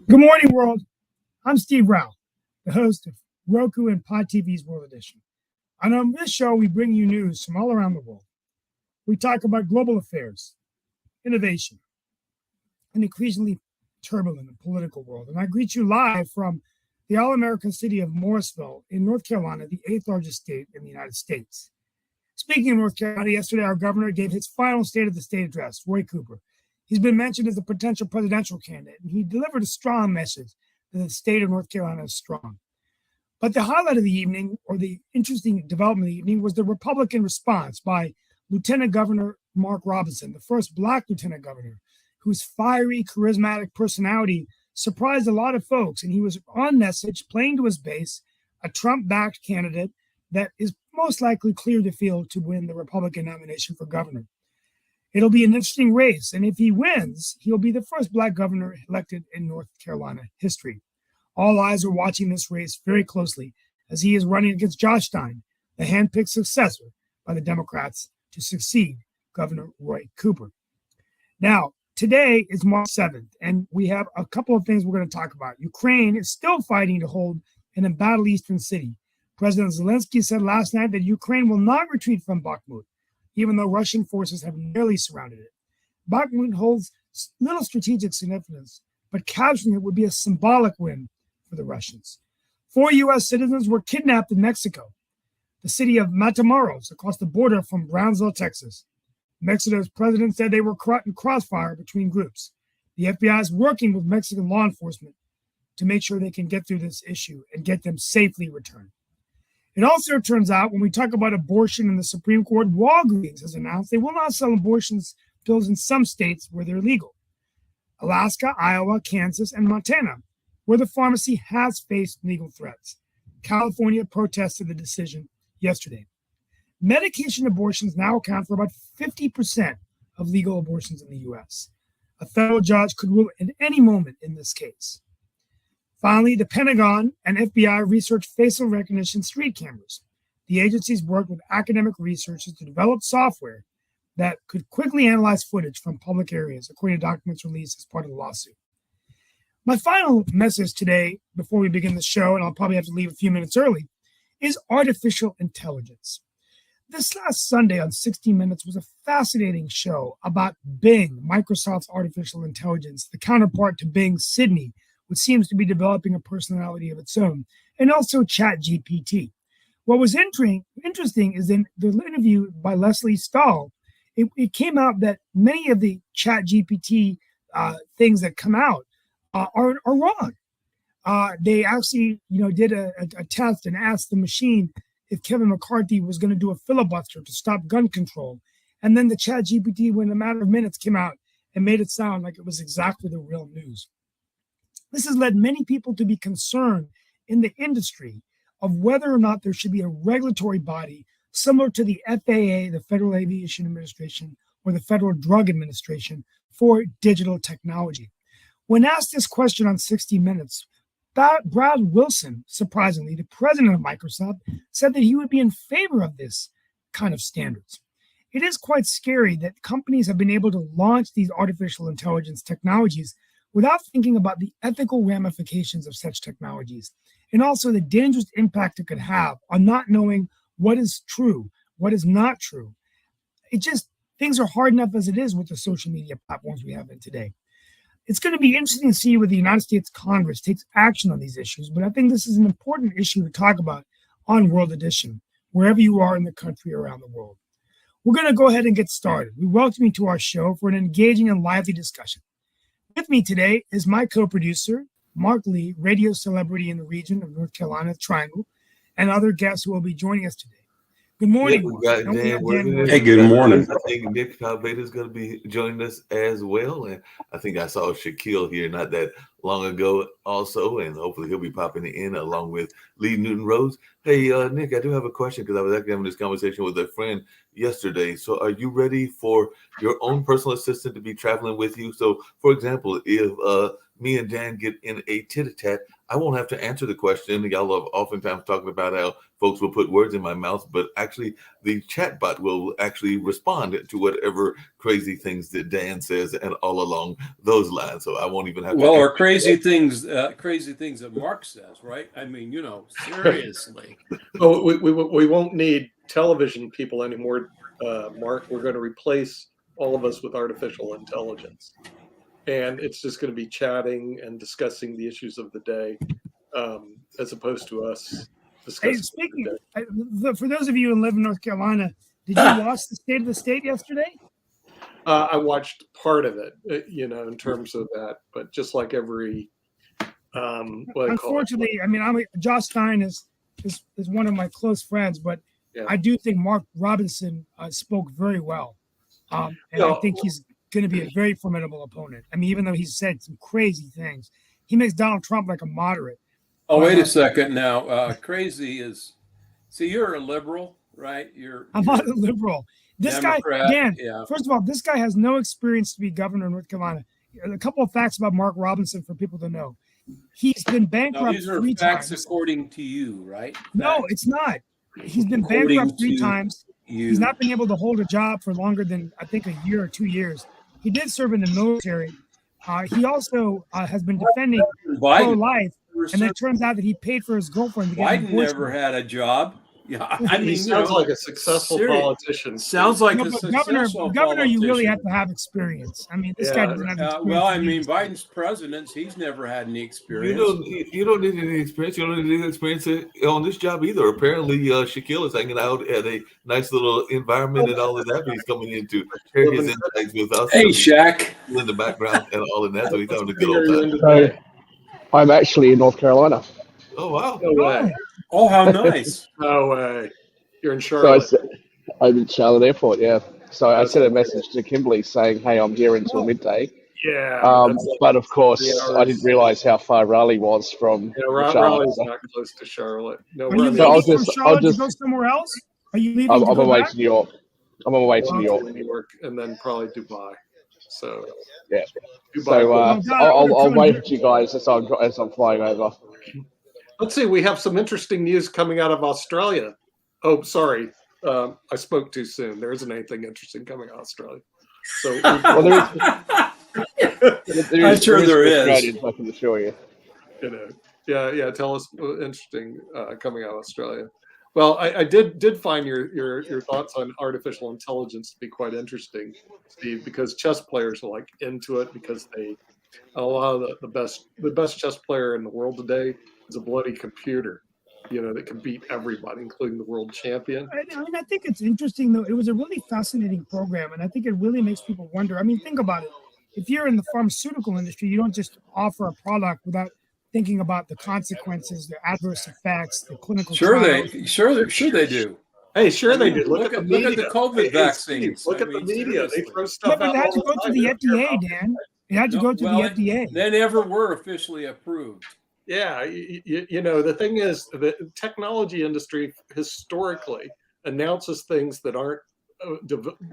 Good morning, world. I'm Steve Rao, the host of Roku and Pod TV's World Edition. And on this show, we bring you news from all around the world. We talk about global affairs, innovation, an increasingly turbulent and political world. And I greet you live from the all-American city of Morrisville in North Carolina, the 8th largest state in the United States. Speaking of North Carolina, yesterday our governor gave his final State of the State address, Roy Cooper. He's been mentioned as a potential presidential candidate, and he delivered a strong message that the state of North Carolina is strong. But the highlight of the evening, or the interesting development of the evening, was the Republican response by Lieutenant Governor Mark Robinson, the first Black lieutenant governor, whose fiery, charismatic personality surprised a lot of folks. And he was on message, playing to his base, a Trump-backed candidate that is most likely clear the field to win the Republican nomination for governor. It'll be an interesting race, and if he wins, he'll be the first Black governor elected in North Carolina history. All eyes are watching this race very closely as he is running against Josh Stein, the handpicked successor by the Democrats to succeed Governor Roy Cooper. Now, today is March 7th, and we have a couple of things we're going to talk about. Ukraine is still fighting to hold an embattled eastern city. President Zelensky said last night that Ukraine will not retreat from Bakhmut, even though Russian forces have nearly surrounded it. Bakhmut holds little strategic significance, but capturing it would be a symbolic win for the Russians. 4 U.S. citizens were kidnapped in Mexico, the city of Matamoros, across the border from Brownsville, Texas. Mexico's president said they were caught in crossfire between groups. The FBI is working with Mexican law enforcement to make sure they can get through this issue and get them safely returned. It also turns out when we talk about abortion in the Supreme Court, Walgreens has announced they will not sell abortion pills in some states where they're legal. Alaska, Iowa, Kansas, and Montana, where the pharmacy has faced legal threats. California protested the decision yesterday. Medication abortions now account for about 50% of legal abortions in the U.S. A federal judge could rule at any moment in this case. Finally, the Pentagon and FBI researched facial recognition street cameras. The agencies worked with academic researchers to develop software that could quickly analyze footage from public areas, according to documents released as part of the lawsuit. My final message today, before we begin the show, and I'll probably have to leave a few minutes early, is artificial intelligence. This last Sunday on 60 Minutes was a fascinating show about Bing, Microsoft's artificial intelligence, the counterpart to Bing's Sydney, which seems to be developing a personality of its own, and also ChatGPT. What was interesting is in the interview by Lesley Stahl, it came out that many of the ChatGPT things that come out are wrong. They actually, did a test and asked the machine if Kevin McCarthy was going to do a filibuster to stop gun control. And then the ChatGPT, within a matter of minutes, came out and made it sound like it was exactly the real news. This has led many people to be concerned in the industry of whether or not there should be a regulatory body similar to the FAA, the Federal Aviation Administration, or the Federal Drug Administration for digital technology. When asked this question on 60 Minutes, Brad Wilson, surprisingly, the president of Microsoft, said that he would be in favor of this kind of standards. It is quite scary that companies have been able to launch these artificial intelligence technologies without thinking about the ethical ramifications of such technologies, and also the dangerous impact it could have on not knowing what is true, what is not true. Things are hard enough as it is with the social media platforms we have in today. It's going to be interesting to see whether the United States Congress takes action on these issues, but I think this is an important issue to talk about on World Edition, wherever you are in the country or around the world. We're going to go ahead and get started. We welcome you to our show for an engaging and lively discussion. With me today is my co-producer, Mark Lee, radio celebrity in the region of North Carolina Triangle, and other guests who will be joining us today. Good morning. We got Don't we Dan have working. Dan Hey, good morning. I think Nick Pavetta is going to be joining us as well, and I think I saw Shaquille here not that long ago also, and hopefully he'll be popping in along with Lee Newton Rose. Hey, Nick, I do have a question because I was actually having this conversation with a friend yesterday. So, are you ready for your own personal assistant to be traveling with you? So, for example, if me and Dan get in a tit-a-tat, I won't have to answer the question. Y'all love oftentimes talking about how folks will put words in my mouth, but actually the chatbot will actually respond to whatever crazy things that Dan says and all along those lines. So I won't even have to. Well, or crazy things that Mark says, right? I mean, seriously. Oh, we won't need television people anymore, Mark. We're going to replace all of us with artificial intelligence. And it's just going to be chatting and discussing the issues of the day, as opposed to us discussing. Hey, speaking, for those of you who live in North Carolina, did you watch the State of the State yesterday? I watched part of it, in terms of that, but just like every. Unfortunately, I mean, Josh Stein is one of my close friends, but Yeah. I do think Mark Robinson spoke very well, and I think he's going to be a very formidable opponent. I mean, even though he's said some crazy things, he makes Donald Trump like a moderate. Oh, wait a second now. Crazy is, see, you're a liberal, right? I'm not a liberal. This Democrat, guy, Dan, yeah. First of all, this guy has no experience to be governor of North Carolina. A couple of facts about Mark Robinson for people to know. He's been bankrupt No, these are 3 facts times. according to you, right? No, Facts it's not. He's been according bankrupt 3 to times. you. He's not been able to hold a job for longer than, I think, a year or 2 years. He did serve in the military. He also has been defending pro-life, and it turns out that he paid for his girlfriend to get an Biden abortion. never had a job. Yeah, I mean, he sounds like a successful politician. Sounds like No, a but successful governor, you really politician. have to have experience. I mean, this guy doesn't have experience. Well, I mean, Biden's president, he's never had any experience. You don't need any experience. You don't need any experience on this job either. Apparently, Shaquille is hanging out at a nice little environment and all of that, but he's coming in to share his insights with us. Hey, Shaq. In the background and all of that, so he's having a good old time. So, I'm actually in North Carolina. Oh, wow. No way. Oh, how nice. No way. You're in Charlotte. So I'm in Charlotte Airport, yeah. So I sent a message to Kimberly saying, hey, I'm here until midday. Yeah. But of course, I didn't realize how far Raleigh was from Charlotte. Raleigh's not close to Charlotte. No, Are you leaving from Charlotte to go somewhere else? Are you leaving I'm to on go my way back? to New York. I'm on my way to New York, and then probably Dubai. So yeah. Dubai. So I'll wave at you guys as I'm flying over. Let's see. We have some interesting news coming out of Australia. Oh, sorry. I spoke too soon. There isn't anything interesting coming out of Australia. So well, I'm sure there is. I can assure you. Yeah. Tell us interesting coming out of Australia. Well, I did find your thoughts on artificial intelligence to be quite interesting, Steve, because chess players are like into it because a lot of the best chess player in the world today is a bloody computer, that can beat everybody, including the world champion. I mean, I think it's interesting, though. It was a really fascinating program, and I think it really makes people wonder. I mean, think about it. If you're in the pharmaceutical industry, you don't just offer a product without thinking about the consequences, the adverse effects, the clinical trials. Sure they do. Hey, sure they do. Look at the COVID vaccines. Look at the media. They throw stuff out. But it had to go to the FDA, Dan. It had to go to the FDA. They never were officially approved. Yeah, the thing is, the technology industry historically announces things that aren't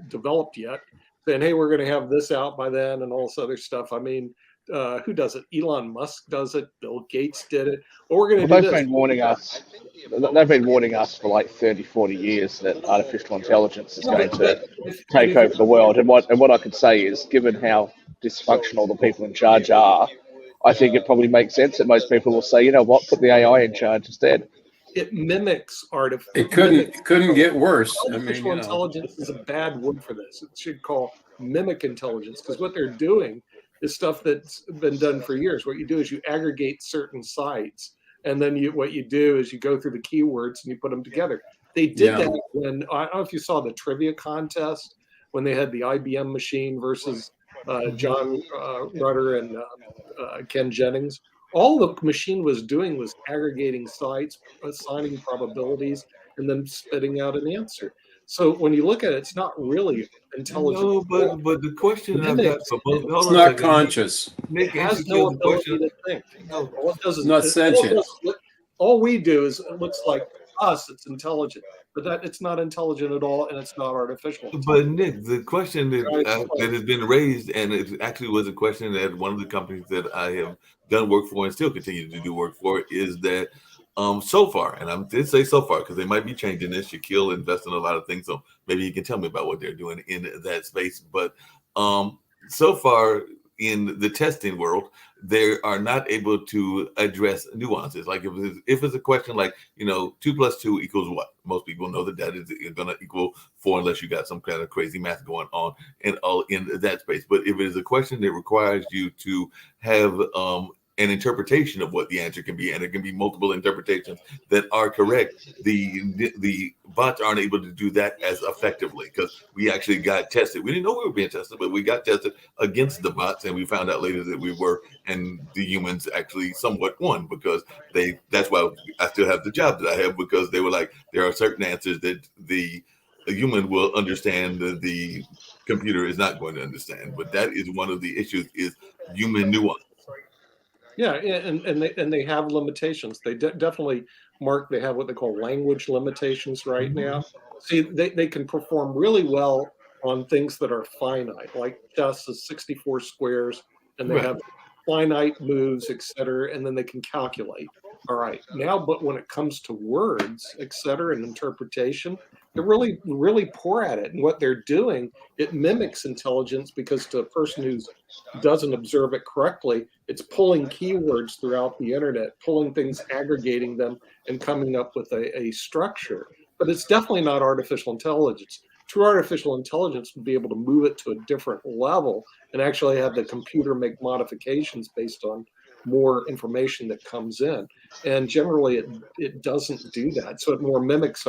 developed yet, saying, hey, we're going to have this out by then and all this other stuff. I mean, who does it? Elon Musk does it. Bill Gates did it. Or we're going to do this. They've been warning us for like 30, 40 years that artificial intelligence is going to take over the world. And what I could say is, given how dysfunctional the people in charge are, I think it probably makes sense that most people will say, you know what, put the AI in charge instead. It mimics artificial. It couldn't get worse. Artificial intelligence is a bad word for this. It should call mimic intelligence, because what they're doing is stuff that's been done for years. What you do is you aggregate certain sites, and then what you do is you go through the keywords and you put them together. They did that when, I don't know if you saw the trivia contest, when they had the IBM machine versus John Rutter and Ken Jennings. All the machine was doing was aggregating sites, assigning probabilities, and then spitting out an answer. So when you look at it, it's not really intelligent. No, but the question I've got for both, It's hold on a not second, conscious. Nick, It has answer no the ability question. to think. No, All it does is Not sentient. all we do is it looks like us. It's intelligent, but that it's not intelligent at all, and it's not artificial. but Nick, the question Right. that has been raised, and it actually was a question that one of the companies that I have done work for and still continue to do work for, is that so far, and I did say so far because they might be changing this. Shaquille invests in a lot of things, so maybe he can tell me about what they're doing in that space. But so far in the testing world, they are not able to address nuances. Like if it's a question like, 2 + 2 = what? Most people know that is going to equal 4 unless you got some kind of crazy math going on and all in that space. But if it is a question that requires you to have an interpretation of what the answer can be, and it can be multiple interpretations that are correct, the bots aren't able to do that as effectively, because we actually got tested. We didn't know we were being tested, but we got tested against the bots, and we found out later that we were, and the humans actually somewhat won, because that's why I still have the job that I have, because they were like, there are certain answers that the human will understand, that the computer is not going to understand. But that is one of the issues, is human nuance. Yeah, and they have limitations. They definitely, Mark, they have what they call language limitations right now. See, they can perform really well on things that are finite, like chess is 64 squares, and they Right. have finite moves, etc., and then they can calculate. All right, now, but when it comes to words, etc., and interpretation, they're really, really poor at it. And what they're doing, it mimics intelligence, because to a person who doesn't observe it correctly, it's pulling keywords throughout the internet, pulling things, aggregating them, and coming up with a structure. But it's definitely not artificial intelligence. True artificial intelligence would be able to move it to a different level and actually have the computer make modifications based on more information that comes in. And generally, it doesn't do that. So it more mimics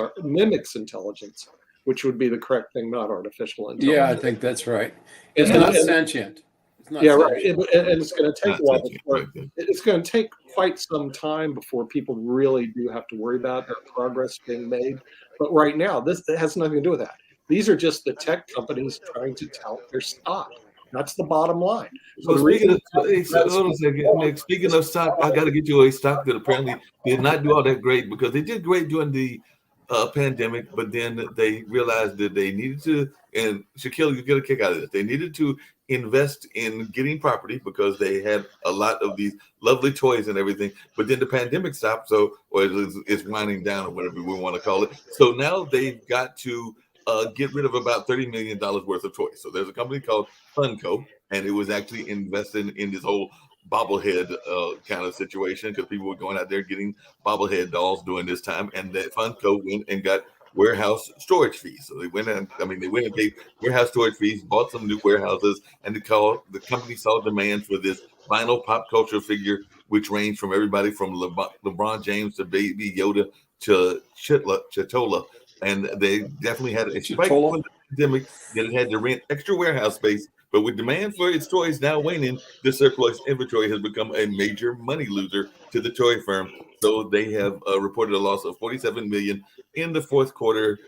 intelligence, which would be the correct thing, not artificial intelligence. Yeah, I think that's right. It's And- not and- sentient. It's not Yeah, right. sentient. And it's going to take Not a while sentient, before right there. it's going to take quite some time before people really do have to worry about their progress being made. But right now, this has nothing to do with that. These are just the tech companies trying to tout their stock. That's the bottom line. So the speaking reason- of, hey, so hold on a second, Nick. Speaking of stock, I got to get you a stock that apparently did not do all that great, because they did great during the pandemic, but then they realized that they needed to, and Shaquille, you get a kick out of this. They needed to invest in getting property, because they had a lot of these lovely toys and everything. But then the pandemic stopped, so, or it's winding down, or whatever we want to call it. So now they've got to get rid of about $30 million worth of toys. So there's a company called Funko, and it was actually investing in this whole bobblehead kind of situation, because people were going out there getting bobblehead dolls during this time, and that Funko went and got warehouse storage fees. So they went and paid warehouse storage fees, bought some new warehouses, and the company saw demand for this vinyl pop culture figure, which ranged from everybody from LeBron James to Baby Yoda to Chitola. And they definitely had a spike Chitola? when the pandemic that it had to rent extra warehouse space. But with demand for its toys now waning, the surplus inventory has become a major money loser to the toy firm. So they have reported a loss of $47 million in the fourth quarter,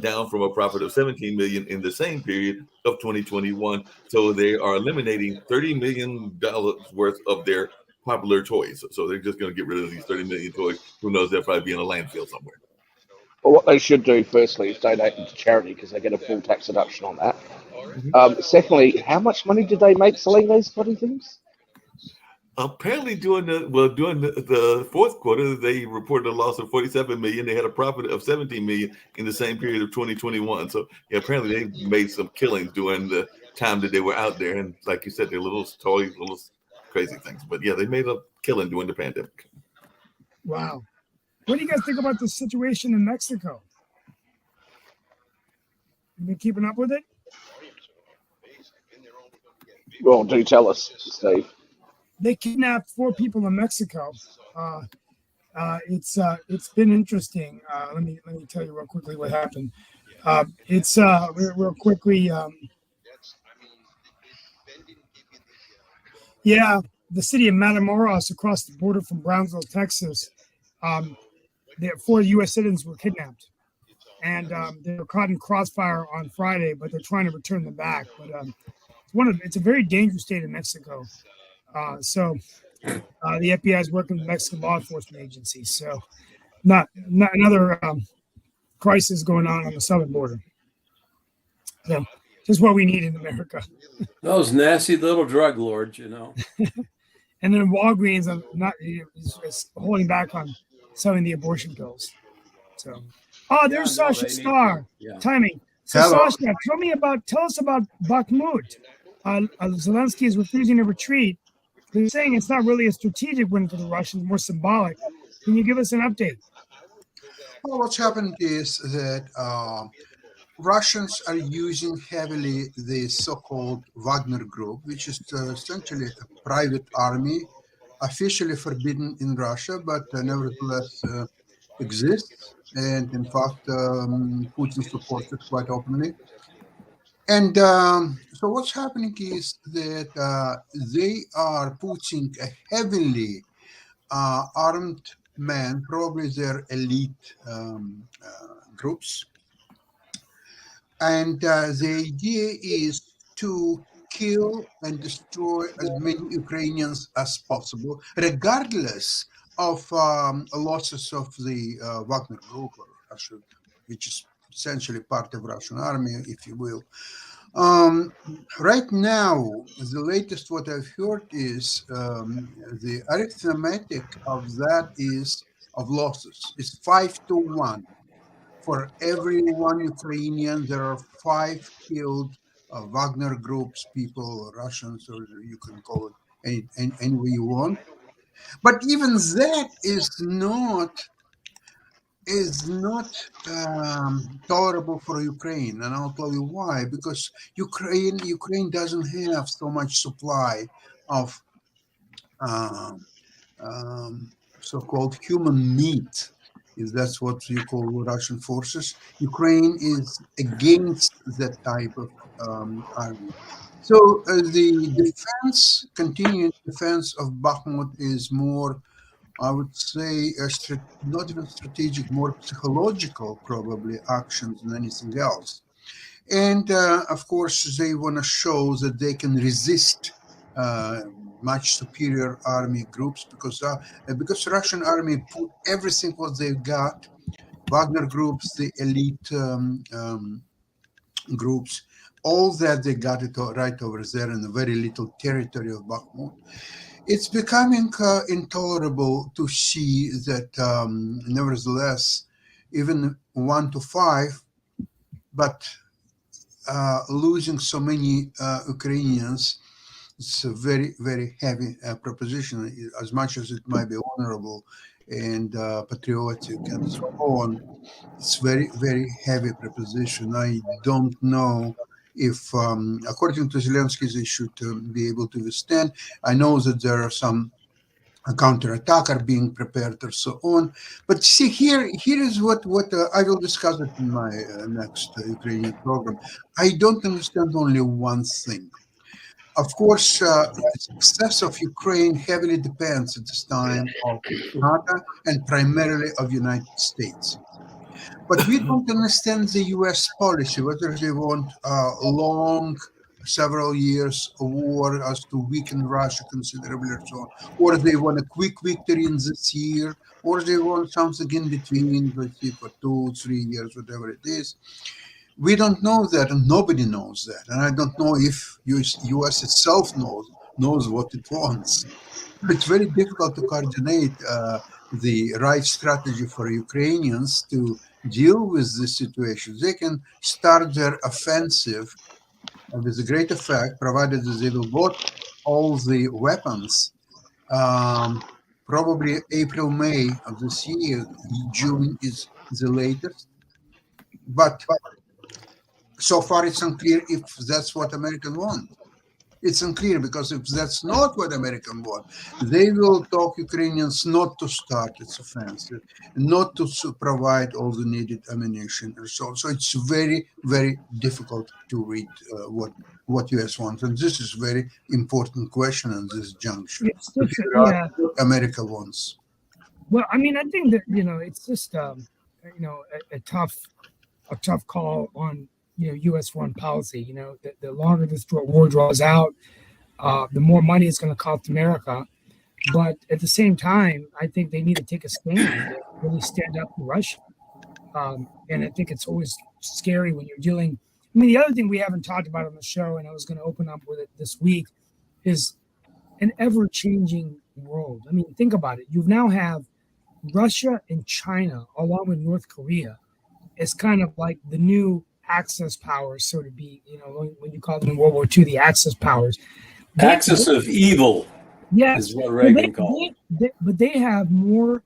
down from a profit of $17 million in the same period of 2021. So they are eliminating $30 million worth of their popular toys. So they're just going to get rid of these 30 million toys. Who knows? They'll probably be in a landfill somewhere. Well, what they should do firstly is donate them to charity, because they get a full tax deduction on that. Secondly, how much money did they make selling those bloody things? Apparently, during the fourth quarter, they reported a loss of $47 million. They had a profit of $17 million in the same period of 2021. So yeah, apparently they made some killings during the time that they were out there. And like you said, they're little toys, little crazy things. But yeah, they made a killing during the pandemic. Wow. What do you guys think about the situation in Mexico? You been keeping up with it? Well, do tell us, Steve. They kidnapped 4 people in Mexico. It's been interesting. Let me tell you real quickly what happened. It's real quickly. Yeah, the city of Matamoros across the border from Brownsville, Texas. 4 U.S. citizens were kidnapped, and they were caught in crossfire on Friday, but they're trying to return them back. But it's a very dangerous state of Mexico. So the FBI is working with Mexican law enforcement agencies. So not another crisis going on the southern border. So just what we need in America. Those nasty little drug lords, you know. And then Walgreens is holding back on selling the abortion pills. So, there's Yeah, no, Sasha they need Starr. to. Yeah. Timing. So, Hello. Sasha, tell us about Bakhmut. Zelensky is refusing to retreat. They're saying it's not really a strategic win for the Russians, more symbolic. Can you give us an update? Well, what's happened is that Russians are using heavily the so-called Wagner Group, which is essentially a private army, officially forbidden in Russia, but nevertheless exists. And in fact, Putin supports it quite openly. And so what's happening is that they are putting a heavily armed men, probably their elite groups. And the idea is to kill and destroy as many Ukrainians as possible, regardless of losses of the Wagner Group, which is essentially part of Russian army, if you will. Right now, the latest what I've heard is the arithmetic of that is of losses is 5-1. For every 1 Ukrainian, there are 5 killed Wagner groups, people, Russians, or you can call it any way you want. But even that is not tolerable for Ukraine, and I'll tell you why. Because Ukraine doesn't have so much supply of so-called human meat, if that's what you call Russian forces. Ukraine is against that type of army. So the continuing defense of Bakhmut is more, I would say, not even strategic, more psychological, probably, actions than anything else. And of course, they want to show that they can resist much superior army groups because Russian army put everything what they've got, Wagner groups, the elite groups, all that they got it right over there in a very little territory of Bakhmut. It's becoming intolerable to see that nevertheless, even 1-5, but losing so many Ukrainians, it's a very, very heavy proposition, as much as it might be honorable and patriotic and so on. It's very, very heavy proposition. I don't know if, according to Zelensky, they should be able to withstand. I know that there are some counterattack are being prepared or so on. But see, here is what I will discuss it in my next Ukrainian program. I don't understand only one thing. Of course, the success of Ukraine heavily depends at this time of NATO and primarily of United States. But we don't understand the U.S. policy, whether they want long, several years of war as to weaken Russia considerably or so on, or they want a quick victory in this year, or they want something in between, let's see, for 2-3 years, whatever it is. We don't know that, and nobody knows that. And I don't know if U.S. itself knows what it wants. It's very difficult to coordinate the right strategy for Ukrainians to deal with this situation. They can start their offensive with a great effect, provided that they will bought all the weapons, probably April, May of this year. June is the latest. But so far it's unclear if that's what Americans want. It's unclear because if that's not what Americans want, they will talk Ukrainians not to start its offensive, not to provide all the needed ammunition and so on. So it's very, very difficult to read what U.S. wants, and this is a very important question in this juncture. It's just, What America wants. Well, I mean, I think that it's just a tough call on U.S. foreign policy. The longer this war draws out, the more money it's going to cost America. But at the same time, I think they need to take a stand, really stand up to Russia. And I think it's always scary when you're dealing. I mean, the other thing we haven't talked about on the show, and I was going to open up with it this week, is an ever-changing world. I mean, think about it. You now have Russia and China, along with North Korea, is kind of like the new Axis powers, so to be. When you call them in World War II, the Axis powers. Axis of evil. Yes, is what Reagan called it. But they have more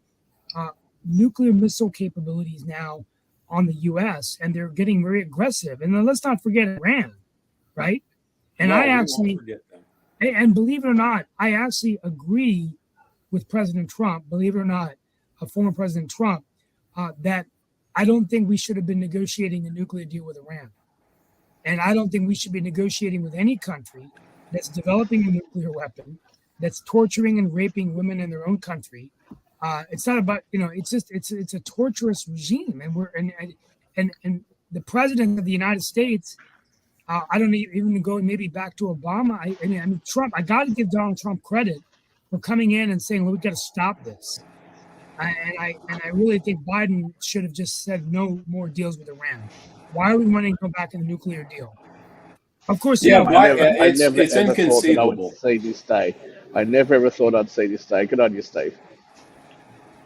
nuclear missile capabilities now on the U.S., and they're getting very aggressive. And then let's not forget Iran, right? And No, I we won't actually, forget them. and believe it or not, I actually agree with President Trump, believe it or not, former President Trump, that I don't think we should have been negotiating a nuclear deal with Iran. And I don't think we should be negotiating with any country that's developing a nuclear weapon, that's torturing and raping women in their own country. It's not about, it's a torturous regime. And the president of the United States, I don't even go maybe back to Obama. I mean, Trump, I got to give Donald Trump credit for coming in and saying, well, we got to stop this. And I really think Biden should have just said no more deals with Iran. Why are we wanting to go back in the nuclear deal? Of course, Yeah, it's it's inconceivable. See this day. I never ever thought I'd see this day. Good on you, Steve.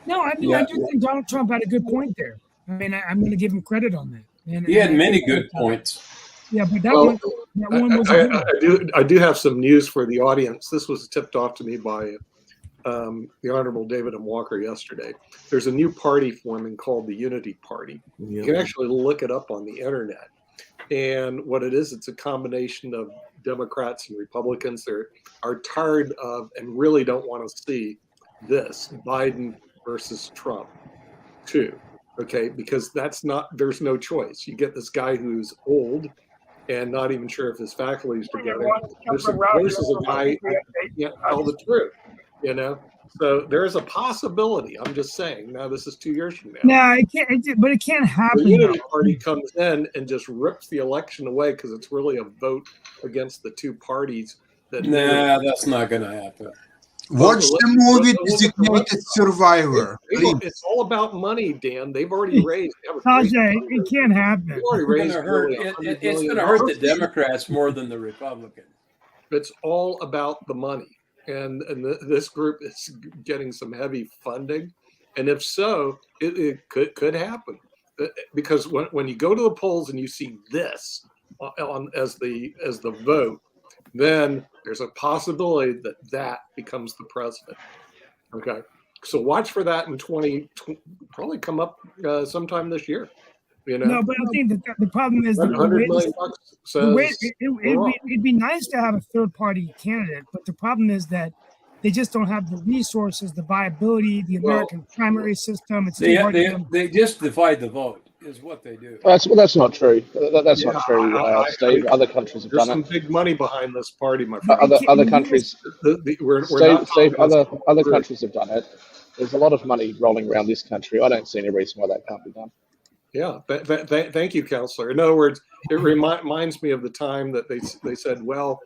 No, I mean, I do think Donald Trump had a good point there. I mean, I'm going to give him credit on that. And He had many good points. Yeah, but that one was I do have some news for the audience. This was tipped off to me by the Honorable David M. Walker yesterday. There's a new party forming called the Unity Party. You can actually look it up on the internet. And what it is, it's a combination of Democrats and Republicans. They are tired of and really don't want to see this Biden versus Trump too. Okay, because there's no choice. You get this guy who's old and not even sure if his faculty is together versus a guy who can't tell the truth, So there's a possibility. I'm just saying. Now this is 2 years from now. No, it can't. But it can't happen. The Unity Party comes in and just rips the election away because it's really a vote against the two parties. That's not going to happen. Watch the movie Designated Survivor. It's all about money, Dan. They've already raised. Tajay, it can't happen. It's going to hurt the Democrats more than the Republicans. It's all about the money. And this group is getting some heavy funding, and if so, it could happen, because when you go to the polls and you see this as the vote, then there's a possibility that becomes the president. Okay, so watch for that in 2020, probably come up sometime this year. No, but I think that the problem is $100 million it'd be nice to have a third party candidate, but the problem is that they just don't have the resources, the viability, the American primary system. It's they just divide the vote is what they do. That's not true. That's not true, Steve. Other countries have There's done some big money behind this party, my friend. Other countries. Steve, other countries have done it. There's a lot of money rolling around this country. I don't see any reason why that can't be done. Yeah, thank you, Counselor. In other words, it reminds me of the time that they said, well,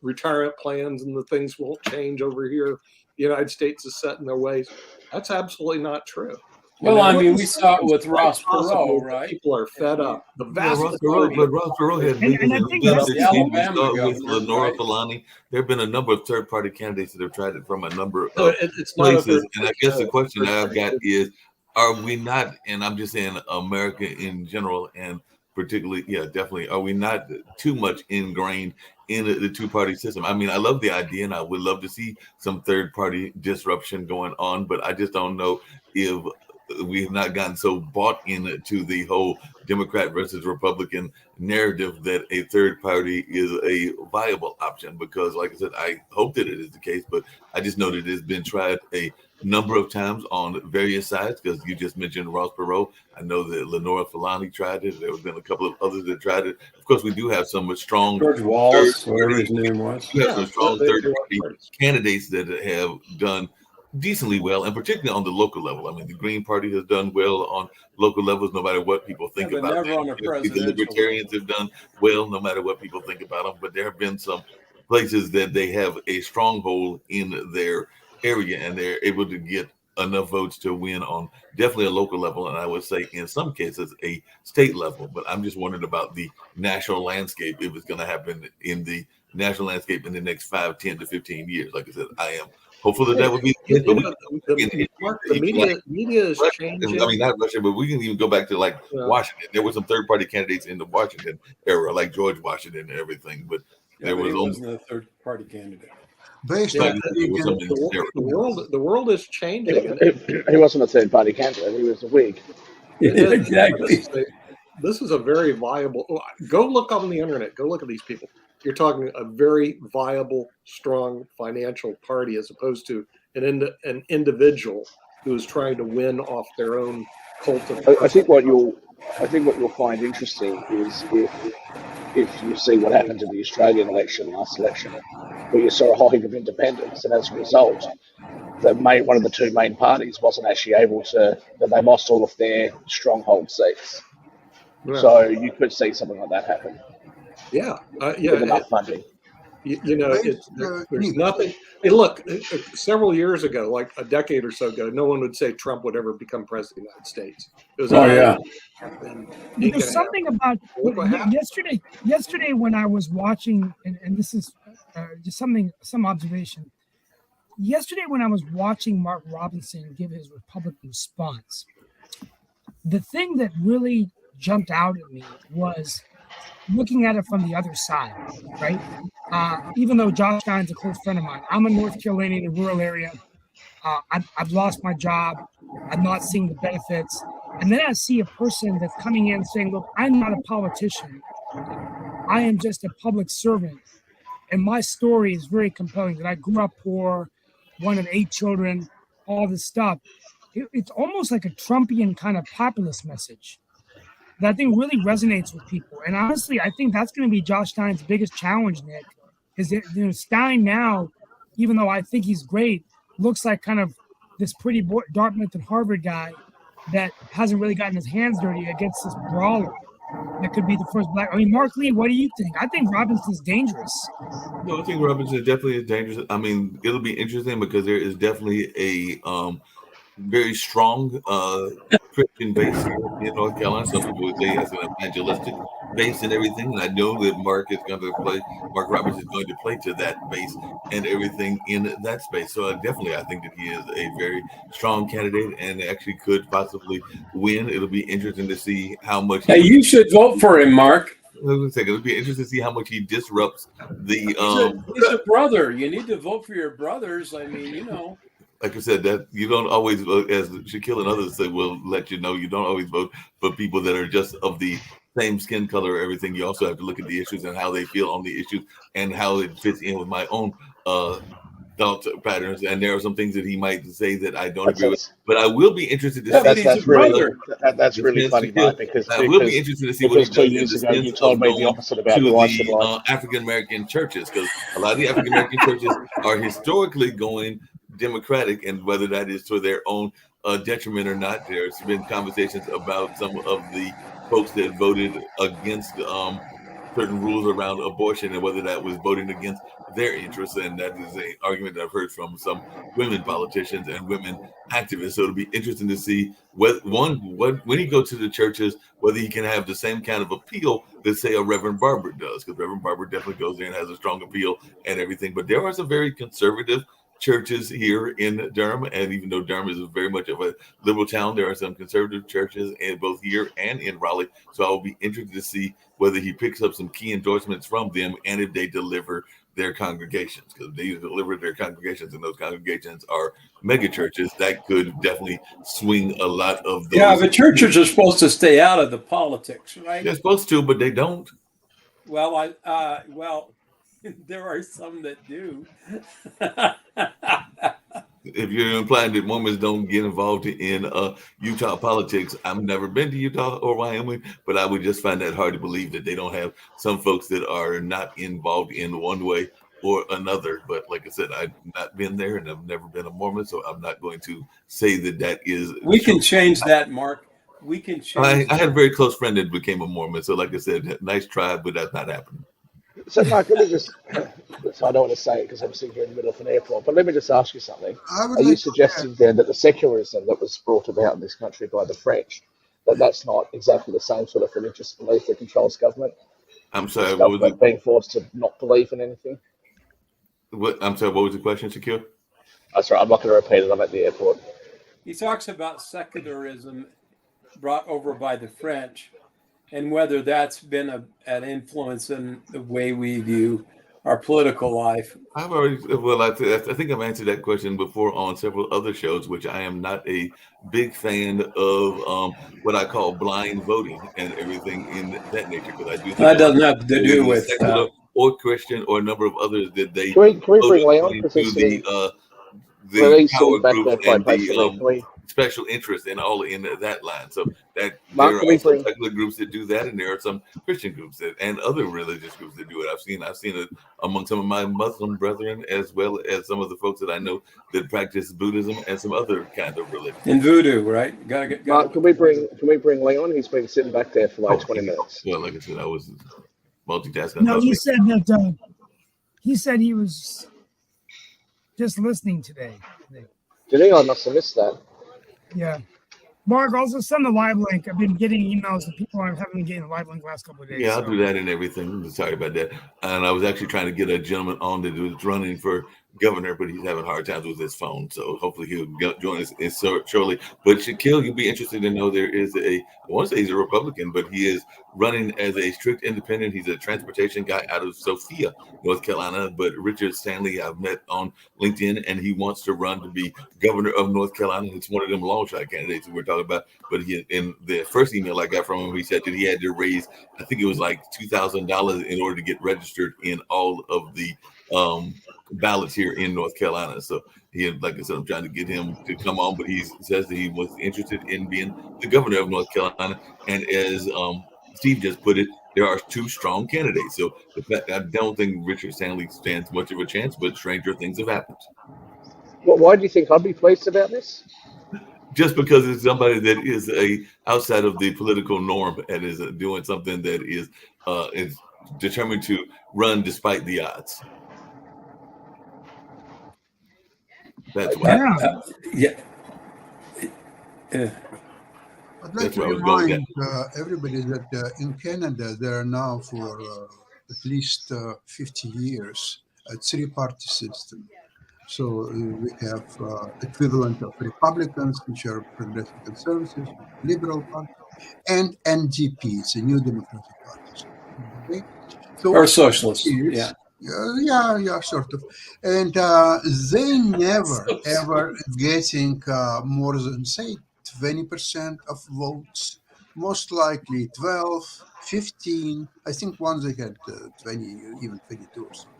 retirement plans and the things won't change over here. The United States is set in their ways. That's absolutely not true. Well, I mean, we saw it with Ross Perot, right? People are fed up. The vast Ross Perot had and I think with Alabama Lenora right? Falani. There have been a number of third-party candidates that have tried it from a number of it's not places. And I guess the question I've got is, are we not, and I'm just saying America in general, and particularly, definitely, are we not too much ingrained in the two-party system? I mean, I love the idea, and I would love to see some third-party disruption going on, but I just don't know if we have not gotten so bought into the whole Democrat versus Republican narrative that a third party is a viable option. Because, like I said, I hope that it is the case, but I just know that it has been tried a number of times on various sides. Because you just mentioned Ross Perot, I know that Lenora Fulani tried it. There have been a couple of others that tried it. Of course, we do have some strong George Wallace, whatever his name was. we have some strong they- third they- party candidates that have done decently well, and particularly on the local level. I mean, the Green Party has done well on local levels, no matter what people think Yeah, but about never them. on a The presidential Libertarians have done well, no matter what people think about them. But there have been some places that they have a stronghold in their area, and they're able to get enough votes to win on definitely a local level, and I would say in some cases a state level. But I'm just wondering about the national landscape, if it's going to happen in the national landscape in the next 5, 10 to 15 years. Like I said, I am hopeful that that would be the case. You But know, Mark, we the can, media is Russia, changing. I mean, not Russia, but we can even go back to like Yeah. Washington. There were some third party candidates in the Washington era, like George Washington and everything. But Yeah, there but was he only wasn't a third party candidate. Based Yeah, on there was some in this era. the world is changing. And He wasn't a third party candidate. He was a Whig. it is- Exactly. This is a very viable. Go look on the internet. Go look at these people. You're talking a very viable, strong financial party as opposed to an individual who is trying to win off their own cult of. I think what you'll find interesting is if you see what happened in the Australian election, last election, where you saw a whole heap of independents, and as a result, one of the two main parties wasn't actually able to. That they lost all of their stronghold seats. Yeah. So you could see something like that happen yeah, with enough funding. You know, there's nothing. Hey, look, several years ago, like a decade or so ago, no one would say Trump would ever become president of the United States. It was Oh, yeah. There's something about Look what happened. yesterday when I was watching, and this is just some observation. Yesterday when I was watching Mark Robinson give his Republican response, the thing that really jumped out at me was looking at it from the other side, right? Even though Josh Stein's a close friend of mine, I'm a North Carolinian in a rural area. I've lost my job. I'm not seeing the benefits. And then I see a person that's coming in saying, look, I'm not a politician. I am just a public servant. And my story is very compelling that I grew up poor, one of 8 children, all this stuff. It's almost like a Trumpian kind of populist message that I think really resonates with people. And honestly, I think that's going to be Josh Stein's biggest challenge, Nick, is that Stein now, even though I think he's great, looks like kind of this pretty boy, Dartmouth and Harvard guy that hasn't really gotten his hands dirty against this brawler that could be the first black. I mean, Mark Lee, what do you think? I think Robinson's dangerous. No, I think Robinson definitely is dangerous. I mean, it'll be interesting because there is definitely a very strong Christian base here in North Carolina. Some people would say he has an evangelistic base and everything. And I know that Mark Roberts is going to play to that base and everything in that space. So definitely, I think that he is a very strong candidate and actually could possibly win. It'll be interesting to see how much. Hey, you should vote for him, Mark. It'll be interesting to see how much he disrupts the. He's a brother. You need to vote for your brothers. I mean, you know. Like I said, that you don't always, as Shaquille and others say, will let you know, you don't always vote for people that are just of the same skin color or everything. You also have to look at the issues and how they feel on the issues and how it fits in with my own thought patterns. And there are some things that he might say that I don't agree with. But I will be interested to see. That's really funny, Mike, because I will be interested to see what he does 2 years ago you told me the opposite about to why should the African American churches, because a lot of the African American churches are historically going Democratic, and whether that is to their own detriment or not, there's been conversations about some of the folks that voted against certain rules around abortion and whether that was voting against their interests. And that is an argument that I've heard from some women politicians and women activists. So it'll be interesting to see when he goes to the churches, whether he can have the same kind of appeal that, say, a Reverend Barber does, because Reverend Barber definitely goes there and has a strong appeal and everything. But there are some very conservative churches here in Durham, and even though Durham is very much of a liberal town, there are some conservative churches in both here and in Raleigh. So I will be interested to see whether he picks up some key endorsements from them and if they deliver their congregations, because they deliver their congregations, and those congregations are mega churches that could definitely swing a lot of those. Yeah, but churches are supposed to stay out of the politics, right? They're supposed to, but they don't. Well, well, there are some that do. If you're implying that Mormons don't get involved in Utah politics, I've never been to Utah or Wyoming, but I would just find that hard to believe that they don't have some folks that are not involved in one way or another. But like I said, I've not been there, and I've never been a Mormon, so I'm not going to say that that is. We can change that, Mark. We can change. I had a very close friend that became a Mormon, so like I said, nice try, but that's not happening. So, Mark, let me just, so I don't want to say it because I'm sitting here in the middle of an airport, but let me just ask you something. Are you suggesting then that the secularism that was brought about in this country by the French, that's not exactly the same sort of religious belief that controls government? I'm sorry, what was it? Being forced to not believe in anything? I'm sorry, what was the question, Shaquille? That's right, I'm not going to repeat it, I'm at the airport. He talks about secularism brought over by the French, and whether that's been an influence in the way we view our political life. I've already, well, I think I've answered that question before on several other shows, which I am not a big fan of what I call blind voting and everything in that nature. Because I do think that doesn't have to do with secular or Christian or a number of others that they can we bring Leon to the power groups and the special interest in all in that line. So that Mark, there are some secular groups that do that, and there are some Christian groups and other religious groups that do it. I've seen it among some of my Muslim brethren, as well as some of the folks that I know that practice Buddhism and some other kind of religion. In voodoo, right? Mark, can we bring Leon? He's been sitting back there for like 20 minutes. Well, like I said, I was multitasking. No, he said that he was just listening today. Did he? I must have missed that. Yeah. Mark, also send the live link. I've been getting emails and people haven't been getting the live link the last couple of days. Yeah, I'll do that and everything. Sorry about that. And I was actually trying to get a gentleman on that was running for governor, but he's having hard times with his phone. So hopefully he'll join us shortly. But Shaquille, you'll be interested to know there is I want to say he's a Republican, but he is running as a strict independent. He's a transportation guy out of Sophia, North Carolina. But Richard Stanley, I've met on LinkedIn, and he wants to run to be governor of North Carolina. It's one of them long shot candidates that we're talking about. But in the first email I got from him, he said that he had to raise, I think it was like $2,000 in order to get registered in all of the ballots here in North Carolina. So he, like I said, I'm trying to get him to come on, but he says that he was interested in being the governor of North Carolina. And as Steve just put it, there are two strong candidates. So the fact, I don't think Richard Stanley stands much of a chance, but stranger things have happened. Well, why do you think I'd be pleased about this? Just because it's somebody that is outside of the political norm and is doing something that is determined to run despite the odds. That's why. Yeah. I'd like to remind everybody that in Canada, there are now for at least 50 years a three-party system. So we have equivalent of Republicans, which are Progressive Conservatives, Liberal Party, and NDP, it's a New Democratic Party. Okay? So or socialists, yeah. Yeah, sort of. And they never, ever getting more than, say, 20% of votes, most likely 12, 15. I think once they had 20, even 22 or something.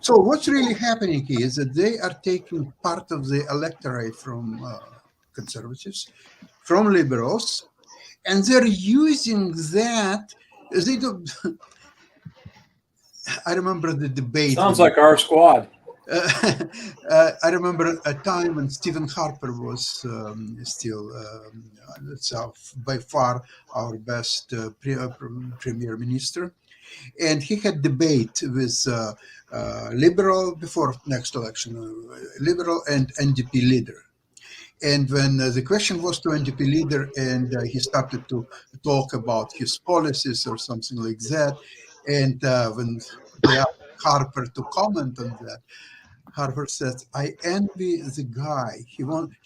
So what's really happening here is that they are taking part of the electorate from conservatives, from liberals, and they're using that. They don't. I remember the debate. Sounds like our squad. I remember a time when Stephen Harper was still by far our best premier minister, and he had debate with liberal before next election, liberal and NDP leader. And when the question was to NDP leader, and he started to talk about his policies or something like that, and when they asked Harper to comment on that, Harper says, I envy the guy. He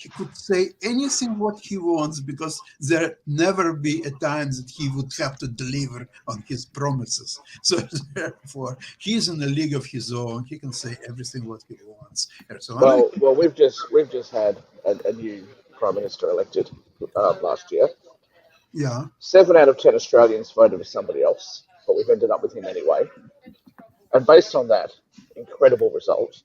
could say anything what he wants because there never be a time that he would have to deliver on his promises. So therefore, he's in a league of his own. He can say everything what he wants. Well, we've just had a new prime minister elected last year. Yeah. 7 out of 10 Australians voted for somebody else, but we've ended up with him anyway. And based on that incredible result,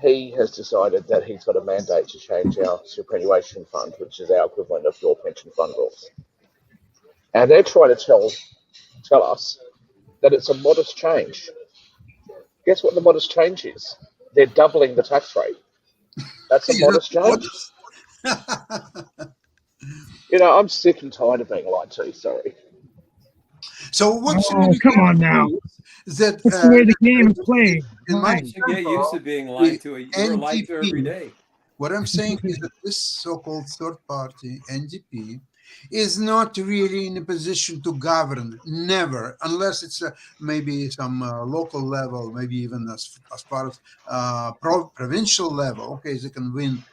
he has decided that he's got a mandate to change our superannuation fund, which is our equivalent of your pension fund rules. And they're trying to tell us that it's a modest change. Guess what the modest change is? They're doubling the tax rate. That's a modest change. You know, I'm sick and tired of being lied to, sorry. So what should Oh, we come on now. That That's the way the game is played. in my You should get used to being lied to. You're lied to every day. What I'm saying is that this so-called third party, NDP, is not really in a position to govern, never, unless it's maybe some local level, maybe even as far as provincial level. Okay, they can win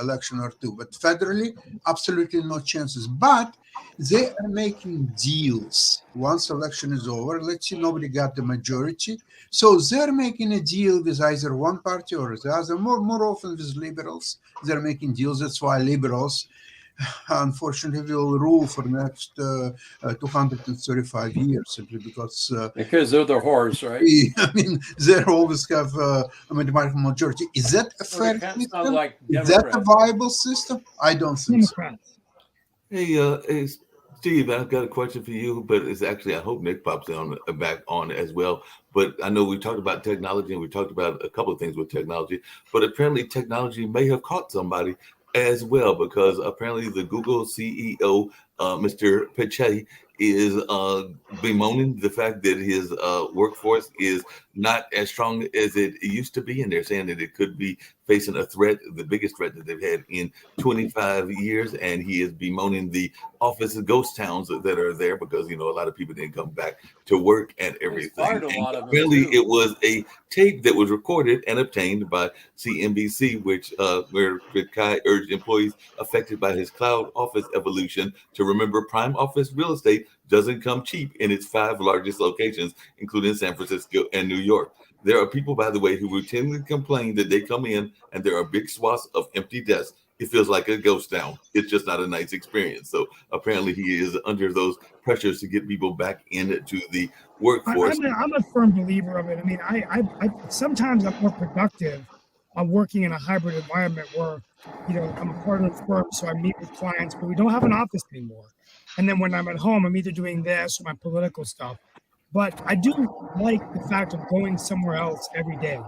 election or two, but federally, absolutely no chances. But they are making deals. Once election is over, let's see, nobody got the majority. So they're making a deal with either one party or the other, more often with liberals. They're making deals. That's why liberals, unfortunately, will rule for the next 235 years, simply because they're the whores, right? I mean, they always have a majority. Is that a fair system? Like is that a viable system? I don't think so. Hey, Steve, I've got a question for you, but it's actually, I hope Nick pops back on as well. But I know we talked about technology and we talked about a couple of things with technology, but apparently technology may have caught somebody as well, because apparently the Google CEO, Mr. Pichai, is bemoaning the fact that his workforce is not as strong as it used to be, and they're saying that it could be facing a threat, the biggest threat that they've had in 25 years, and he is bemoaning the office ghost towns that are there because, you know, a lot of people didn't come back to work and everything. Apparently it was a tape that was recorded and obtained by CNBC, which where Pichai urged employees affected by his cloud office evolution to remember prime office real estate doesn't come cheap in its 5 largest locations, including San Francisco and New York. There are people, by the way, who routinely complain that they come in and there are big swaths of empty desks. It feels like a ghost town. It's just not a nice experience. So apparently he is under those pressures to get people back into the workforce. I'm a firm believer of it. I mean, I sometimes I'm more productive on working in a hybrid environment where, you know, I'm a part of the firm, so I meet with clients, but we don't have an office anymore. And then when I'm at home, I'm either doing this or my political stuff. But I do like the fact of going somewhere else every day.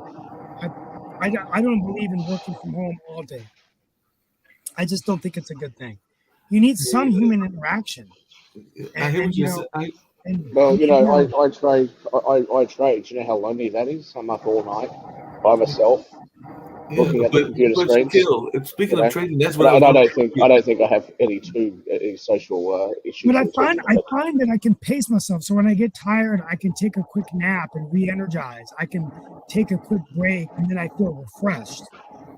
I don't believe in working from home all day. I just don't think it's a good thing. You need some human interaction. Well, you know, I trade. You know how lonely that is? I'm up all night by myself. Looking at the computer screens. Speaking of trading, that's what I don't think I have any social issues. But I find that I can pace myself. So when I get tired, I can take a quick nap and re-energize. I can take a quick break, and then I feel refreshed.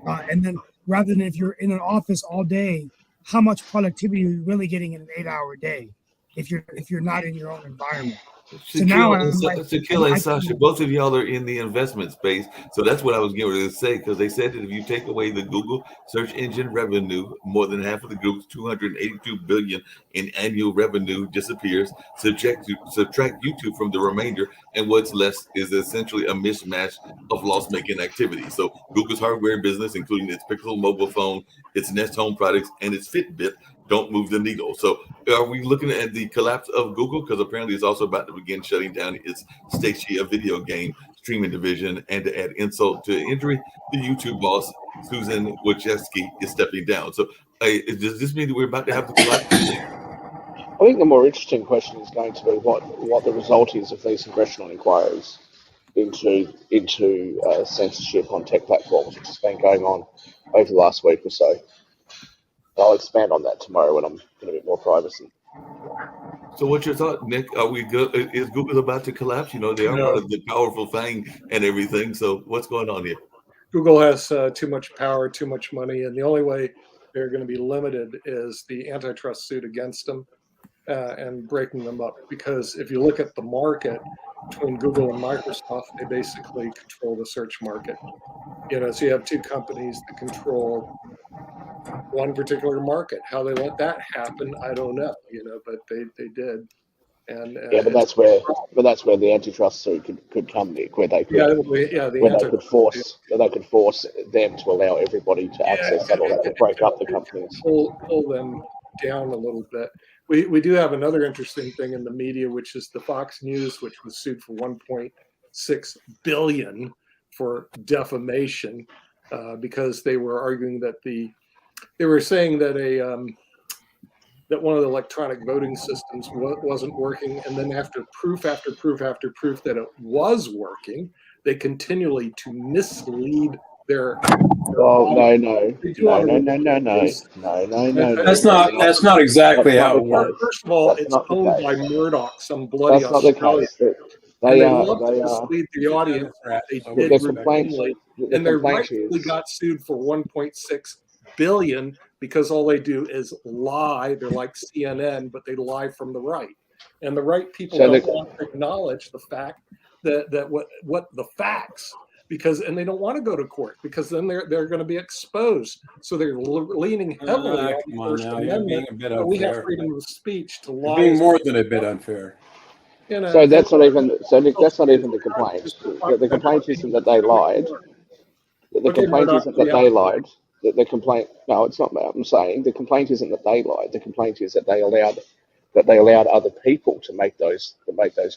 And then rather than if you're in an office all day, how much productivity are you really getting in an 8-hour day if you're not in your own environment? Shaquille and Sasha, both of y'all are in the investment space. So that's what I was getting ready to say, because they said that if you take away the Google search engine revenue, more than half of the group's $282 billion in annual revenue disappears. Subtract YouTube from the remainder, and what's left is essentially a mismatch of loss-making activity. So Google's hardware business, including its Pixel mobile phone, its Nest Home products, and its Fitbit, don't move the needle. So are we looking at the collapse of Google? Because apparently it's also about to begin shutting down its Stadia video game streaming division. And to add insult to injury, the YouTube boss, Susan Wojcicki, is stepping down. So does this mean that we're about to have the collapse? I think the more interesting question is going to be what the result is of these congressional inquiries into censorship on tech platforms, which has been going on over the last week or so. I'll expand on that tomorrow when I'm in a bit more privacy. So what's your thought, Nick? Are we good? Is Google about to collapse? You know, they are part of the powerful FANG and everything. So what's going on here? Google has too much power, too much money, and the only way they're going to be limited is the antitrust suit against them and breaking them up. Because if you look at the market between Google and Microsoft, they basically control the search market. So you have two companies that control one particular market. How they let that happen, I don't know. But they did. And Yeah, but that's where the antitrust suit could come, Nick, where they could force them to allow everybody to access that, or they could break up the companies. Pull them down a little bit. We do have another interesting thing in the media, which is the Fox News, which was sued for $1.6 billion for defamation because they were arguing that they were saying that that one of the electronic voting systems wasn't working, and then after proof after proof after proof that it was working, they continually to mislead their. Oh no! That's not exactly how it works. First of all, it's owned by Murdoch, some bloody Australian. They love to mislead the audience. They did routinely, and they rightfully got sued for $1.6 billion because all they do is lie. They're like CNN, but they lie from the right, and the right people don't want to acknowledge the fact that what the facts. And they don't want to go to court because then they're going to be exposed. So they're leaning heavily on the First Amendment. But we have freedom of speech to lie. Being more than a bit unfair. So that's not even Nick, that's not even the complaint. The complaint isn't that they lied. The complaint isn't that they lied. The complaint, no, it's not. I'm saying the complaint isn't that they lied. The complaint is that they allowed other people to make those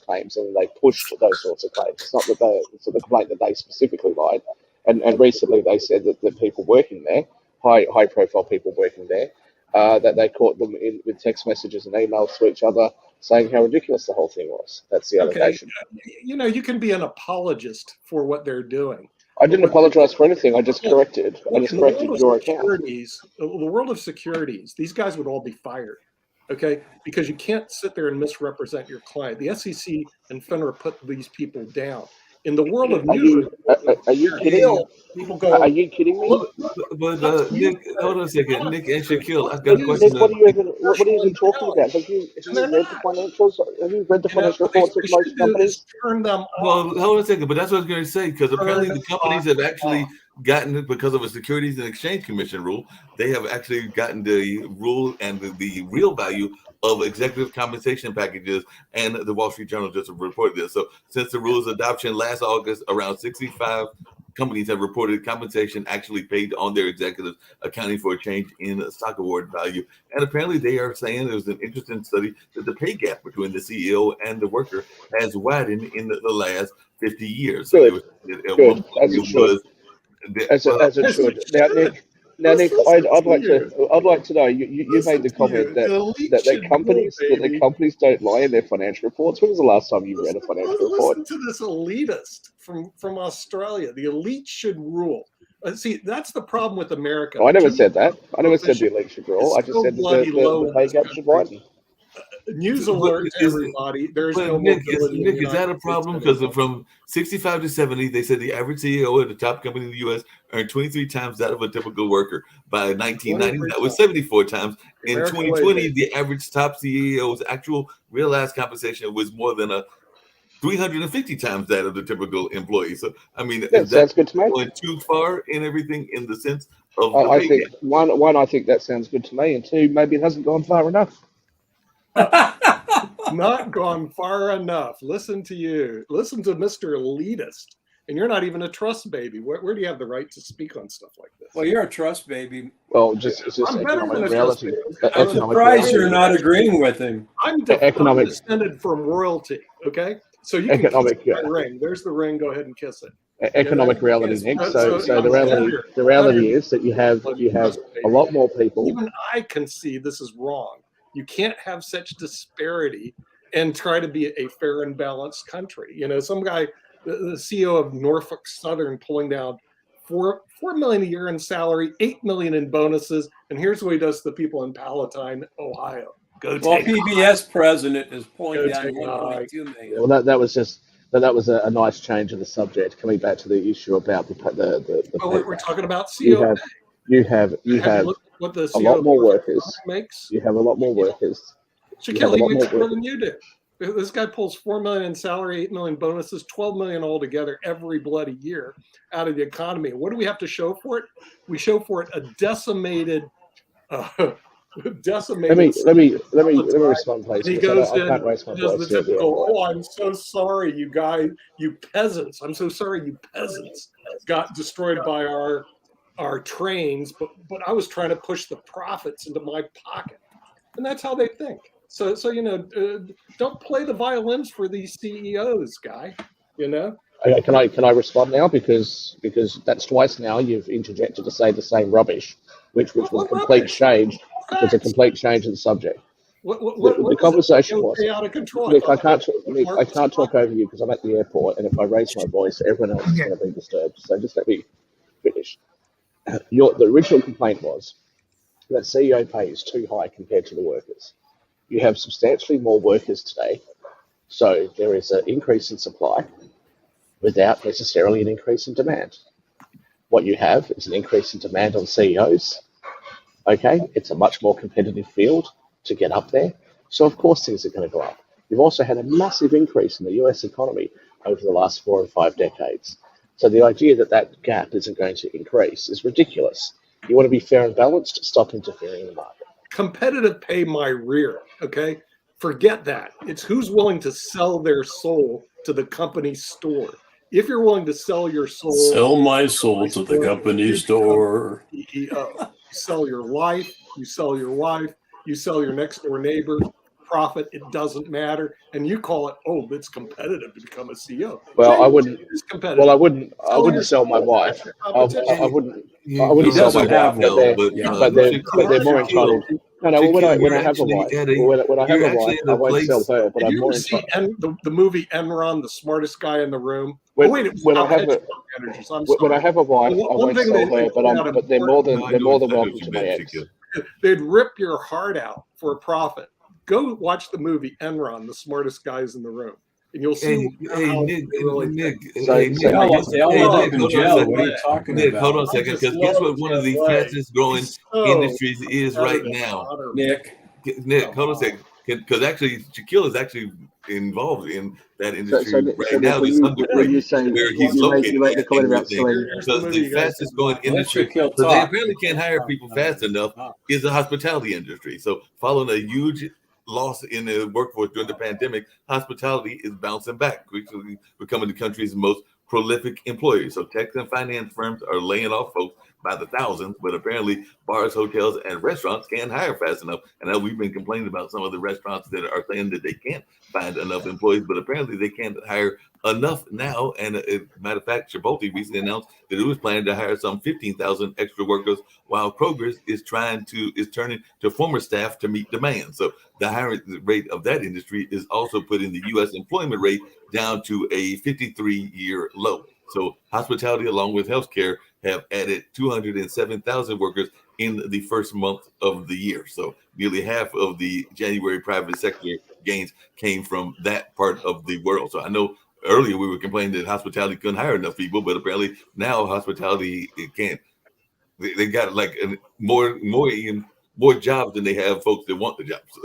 claims, and they pushed those sorts of claims. It's not that it's the complaint that they specifically lied. And recently they said that the people working there, high profile people working there, that they caught them in with text messages and emails to each other saying how ridiculous the whole thing was. That's the allegation. You can be an apologist for what they're doing. I didn't apologize for anything. I just corrected your account. The world of securities, these guys would all be fired. Okay, because you can't sit there and misrepresent your client. The SEC and FINRA put these people down. In the world of news, are you kidding? People go, are you kidding me? But Nick, hold on a second. Nick and Shaquille, I've got a question. Nick, what are you even talking about? Have you read the financials? Have you read the financial reports of most companies? Turn them off. Well, hold on a second. But that's what I was going to say, because apparently the companies have actually gotten it because of a Securities and Exchange Commission rule. They have actually gotten the rule and the real value of executive compensation packages, and the Wall Street Journal just reported this. So since the rule's adoption last August, around 65 companies have reported compensation actually paid on their executives, accounting for a change in stock award value. And apparently they are saying there's an interesting study that the pay gap between the CEO and the worker has widened in the last 50 years. Good. So As it should. Now, Nick, I'd like to know. You made the comment that companies don't lie in their financial reports. When was the last time you read a financial report? Listen to this elitist from Australia. The elite should rule. See, that's the problem with America. I never said that. I never said the elite should rule. I just said the pay gap should widen. News alert to everybody. There's no mobility. Nick, is that a problem? Because from 65 to 70, they said the average CEO at the top company in the U.S. earned 23 times that of a typical worker. By 1990, that was 74 times. In 2020, the average top CEO's actual realized compensation was more than 350 times that of the typical employee. So, I mean, that sounds good to me. Going too far in everything in the sense of I think one, I think that sounds good to me, and two, maybe it hasn't gone far enough. Not gone far enough. Listen to you. Listen to Mr. Elitist. And you're not even a trust baby. Where do you have the right to speak on stuff like this? Well, you're a trust baby. Well, it's just economic reality. I'm surprised you're not agreeing with him. I'm descended from royalty. Okay, so you can kiss the ring. There's the ring. Go ahead and kiss it. Economic reality, Nick. So the reality is that you have a lot more people. Even I can see this is wrong. You can't have such disparity and try to be a fair and balanced country. Some guy, the CEO of Norfolk Southern, pulling down $4 million a year in salary, $8 million in bonuses, and here's what he does to the people in Palatine, Ohio. PBS president is pulling down $1.2 million. Well, that was just that was a nice change of the subject. Coming back to the issue about the We're talking about you CO. have you have looked at what the a lot more workers. makes. You have a lot more workers. Shaquille, a lot he makes more more than you do. This guy pulls $4 million in salary, $8 million bonuses, $12 million altogether every bloody year out of the economy. What do we have to show for it? We show for it a decimated. Decimated. Let me respond, please. And he because goes I can't raise my in, does voice. the typical, "Oh, I'm so sorry, you guys, you peasants. I'm so sorry, you peasants got destroyed by our trains, but I was trying to push the profits into my pocket," and that's how they think. So don't play the violins for these CEOs, guy. Okay, can I respond now? Because that's twice now you've interjected to say the same rubbish, which was a complete change. It was a complete change of the subject. The conversation was, out of control. Nick, I can't talk over you because I'm at the airport, and if I raise my voice, everyone else is going to be disturbed. So just let me finish. The original complaint was that CEO pay is too high compared to the workers. You have substantially more workers today, so there is an increase in supply without necessarily an increase in demand. What you have is an increase in demand on CEOs. Okay, it's a much more competitive field to get up there. So of course things are going to go up. You've also had a massive increase in the US economy over the last 4 or 5 decades. So the idea that gap isn't going to increase is ridiculous. You want to be fair and balanced, stop interfering in the market. Competitive pay my rear, okay? Forget that. It's who's willing to sell their soul to the company store. If you're willing to sell your soul, sell my soul to the company store. CEO. You sell your life, you sell your wife, you sell your next door neighbor, profit, it doesn't matter. And you call it, oh, it's competitive to become a CEO. Well, I wouldn't. It's competitive. Well, I wouldn't sell my wife. I wouldn't sell my wife. But they're more entitled. No. When I have a wife, when I have a wife, I won't sell her. But I'm more entitled. The movie Enron, the smartest guy in the room. When I have a wife, I won't sell her. But they're more than welcome to my ex. They'd rip your heart out for a profit. Go watch the movie Enron, the smartest guys in the room, and you'll see. Nick, they all end up in jail. What are you talking Nick, about? hold on a second, because guess what one of the fastest growing industries is right now? Nick, hold on a second. Because actually, Shaquille is actually involved in that industry right now. Where He's located. You make the comment about selling. So the fastest growing industry, because they apparently can't hire people fast enough, is the hospitality industry. So following a huge loss in the workforce during the pandemic, hospitality is bouncing back, quickly becoming the country's most prolific employer. So tech and finance firms are laying off folks by the thousands, but apparently bars, hotels, and restaurants can't hire fast enough. And now we've been complaining about some of the restaurants that are saying that they can't find enough employees, but apparently they can't hire enough now. And matter of fact, Chipotle recently announced that it was planning to hire some 15,000 extra workers, while Kroger's is turning to former staff to meet demand. So the hiring rate of that industry is also putting the U.S. employment rate down to a 53-year low. So hospitality, along with healthcare, have added 207,000 workers in the first month of the year. So nearly half of the January private sector gains came from that part of the world. So I know earlier we were complaining that hospitality couldn't hire enough people, but apparently now hospitality can't. They got like more jobs than they have folks that want the jobs.